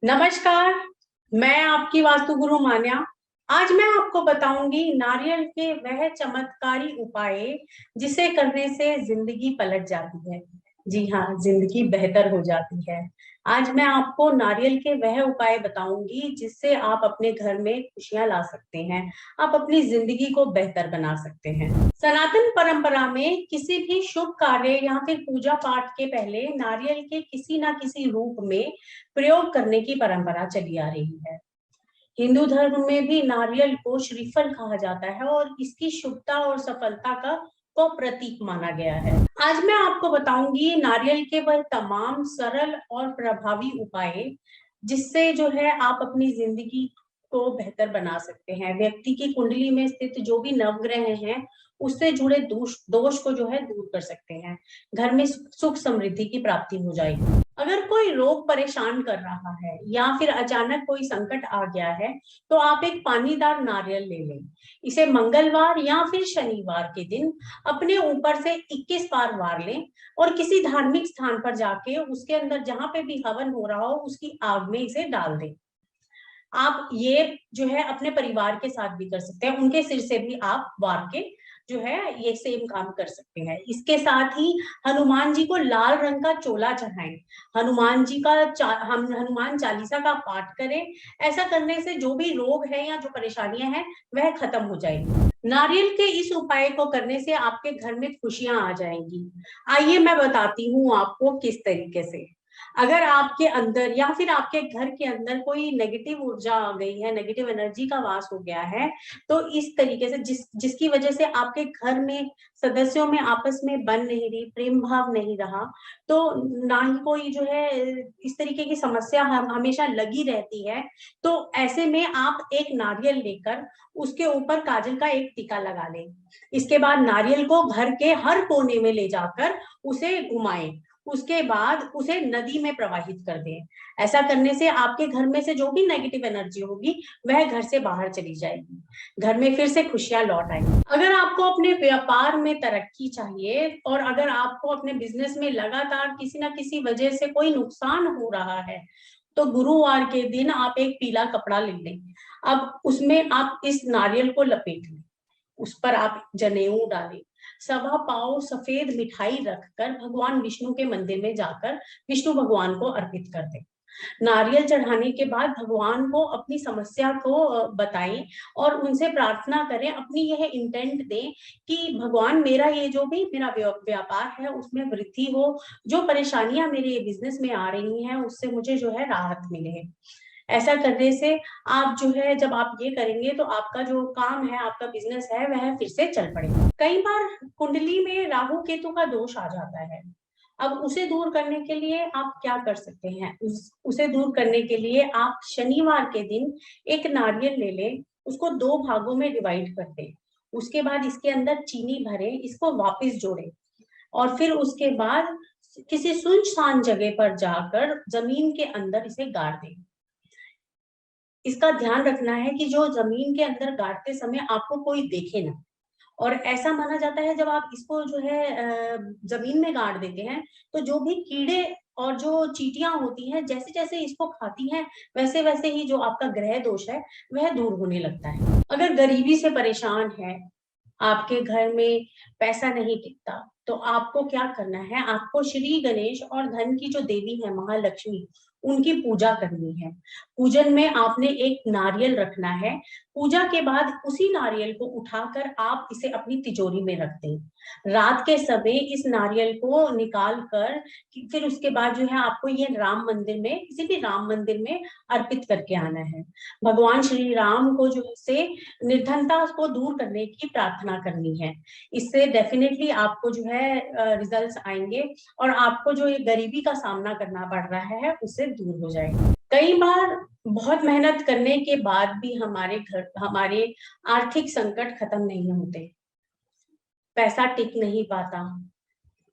नमस्कार। मैं आपकी वास्तु गुरु मान्या। आज मैं आपको बताऊंगी नारियल के वह चमत्कारी उपाय जिसे करने से जिंदगी पलट जाती है। जी हाँ, जिंदगी बेहतर हो जाती है। आज मैं आपको नारियल के वह उपाय बताऊंगी जिससे आप अपने घर में खुशियां ला सकते हैं। आप अपनी जिंदगी को बेहतर बना सकते हैं। सनातन परंपरा में किसी भी शुभ कार्य या फिर पूजा पाठ के पहले नारियल के किसी ना किसी रूप में प्रयोग करने की परंपरा चली आ रही है। हिंदू धर्म में भी नारियल को श्रीफल कहा जाता है और इसकी शुभता और सफलता का को प्रतीक माना गया है। आज मैं आपको बताऊंगी नारियल के वह तमाम सरल और प्रभावी उपाय जिससे जो है आप अपनी जिंदगी को बेहतर बना सकते हैं। व्यक्ति की कुंडली में स्थित जो भी नवग्रह हैं उससे जुड़े दोष दोष को जो है दूर कर सकते हैं। घर में सुख समृद्धि की प्राप्ति हो जाएगी। अगर कोई रोग परेशान कर रहा है या फिर अचानक कोई संकट आ गया है तो आप एक पानीदार नारियल ले लें। इसे मंगलवार या फिर शनिवार के दिन अपने ऊपर से 21 बार वार लें और किसी धार्मिक स्थान पर जाके उसके अंदर जहां पे भी हवन हो रहा हो उसकी आग में इसे डाल दें। आप ये जो है अपने परिवार के साथ भी कर सकते हैं, उनके सिर से भी आप वार के जो है ये सेम काम कर सकते हैं। इसके साथ ही हनुमान जी को लाल रंग का चोला चढ़ाएं। हनुमान जी का हम हनुमान चालीसा का पाठ करें। ऐसा करने से जो भी रोग है या जो परेशानियां हैं वह खत्म हो जाएगी। नारियल के इस उपाय को करने से आपके घर में खुशियां आ जाएंगी। आइए मैं बताती हूँ आपको किस तरीके से। अगर आपके अंदर या फिर आपके घर के अंदर कोई नेगेटिव ऊर्जा आ गई है, नेगेटिव एनर्जी का वास हो गया है, तो इस तरीके से जिसकी वजह से आपके घर में सदस्यों में आपस में बन नहीं रही, प्रेम भाव नहीं रहा, तो ना ही कोई जो है इस तरीके की समस्या हमेशा लगी रहती है, तो ऐसे में आप एक नारियल लेकर उसके ऊपर काजल का एक टीका लगा लें। इसके बाद नारियल को घर के हर कोने में ले जाकर उसे घुमाएं। उसके बाद उसे नदी में प्रवाहित कर दें। ऐसा करने से आपके घर में से जो भी नेगेटिव एनर्जी होगी वह घर से बाहर चली जाएगी। घर में फिर से खुशियां लौट आएंगी। अगर आपको अपने व्यापार में तरक्की चाहिए और अगर आपको अपने बिजनेस में लगातार किसी ना किसी वजह से कोई नुकसान हो रहा है तो गुरुवार के दिन आप एक पीला कपड़ा ले लें। अब उसमें आप इस नारियल को लपेट लें। उस पर आप जनेऊ डालें। सवा पाव सफेद मिठाई रखकर भगवान विष्णु के मंदिर में जाकर विष्णु भगवान को अर्पित कर दें। नारियल चढ़ाने के बाद भगवान को अपनी समस्या को बताएं और उनसे प्रार्थना करें। अपनी यह इंटेंट दें कि भगवान मेरा ये जो भी मेरा व्यापार है उसमें वृद्धि हो, जो परेशानियां मेरे बिजनेस में आ रही हैं उससे मुझे जो है राहत मिले। ऐसा करने से आप जो है जब आप ये करेंगे तो आपका जो काम है, आपका बिजनेस है वह फिर से चल पड़ेगा। कई बार कुंडली में राहु केतु का दोष आ जाता है। अब उसे दूर करने के लिए आप क्या कर सकते हैं? उसे दूर करने के लिए आप शनिवार के दिन एक नारियल ले लें, उसको दो भागों में डिवाइड कर दें। उसके बाद इसके अंदर चीनी भरें, इसको वापस जोड़ें और फिर उसके बाद किसी सुनसान जगह पर जाकर जमीन के अंदर इसे गाड़ दें। इसका ध्यान रखना है कि जो जमीन के अंदर गाड़ते समय आपको कोई देखे ना। और ऐसा माना जाता है जब आप इसको जो है जमीन में गाड़ देते हैं तो जो भी कीड़े और जो चींटियां होती हैं जैसे जैसे इसको खाती हैं वैसे वैसे ही जो आपका ग्रह दोष है वह दूर होने लगता है। अगर गरीबी से परेशान है, आपके घर में पैसा नहीं टिकता, तो आपको क्या करना है? आपको श्री गणेश और धन की जो देवी है महालक्ष्मी उनकी पूजा करनी है। पूजन में आपने एक नारियल रखना है। पूजा के बाद उसी नारियल को उठाकर आप इसे अपनी तिजोरी में रख दें। रात के समय इस नारियल को निकाल कर फिर उसके बाद जो है आपको ये राम मंदिर में, किसी भी राम मंदिर में अर्पित करके आना है। भगवान श्री राम को जो से निर्धनता को दूर करने की प्रार्थना करनी है। इससे डेफिनेटली आपको जो है रिजल्ट्स आएंगे और आपको जो ये गरीबी का सामना करना पड़ रहा है उससे दूर हो जाएगा। कई बार बहुत मेहनत करने के बाद भी हमारे आर्थिक संकट खत्म नहीं होते। पैसा टिक नहीं पाता,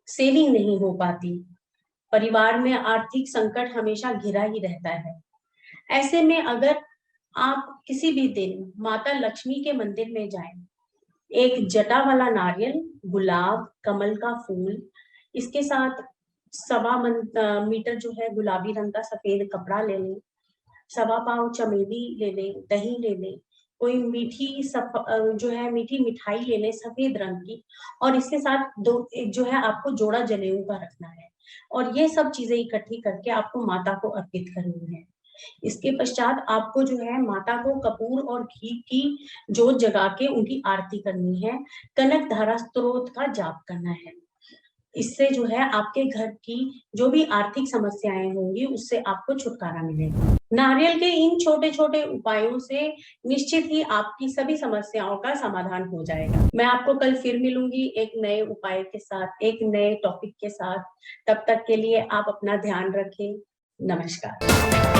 सेविंग नहीं हो पाती, परिवार में आर्थिक संकट हमेशा घिरा ही रहता है। ऐसे में अगर आप किसी भी दिन माता लक्ष्मी के मंदिर में जाएं, एक जटा वाला नारियल, गुलाब, कमल का फूल, इसके साथ मीटर जो है गुलाबी रंग का सफेद कपड़ा ले लें। सवा पाव चमेली ले लें, दही ले लें, कोई जो है मीठी मिठाई ले लें सफेद रंग की, और इसके साथ जो है आपको जोड़ा जनेऊ का रखना है, और ये सब चीजें इकट्ठी करके आपको माता को अर्पित करनी है। इसके पश्चात आपको जो है माता को कपूर और घी की जोत जगा के उनकी आरती करनी है, कनक धारा स्तोत्र का जाप करना है। इससे जो है आपके घर की जो भी आर्थिक समस्याएं होंगी उससे आपको छुटकारा मिलेगा। नारियल के इन छोटे छोटे उपायों से निश्चित ही आपकी सभी समस्याओं का समाधान हो जाएगा। मैं आपको कल फिर मिलूंगी एक नए उपाय के साथ, एक नए टॉपिक के साथ। तब तक के लिए आप अपना ध्यान रखें। नमस्कार।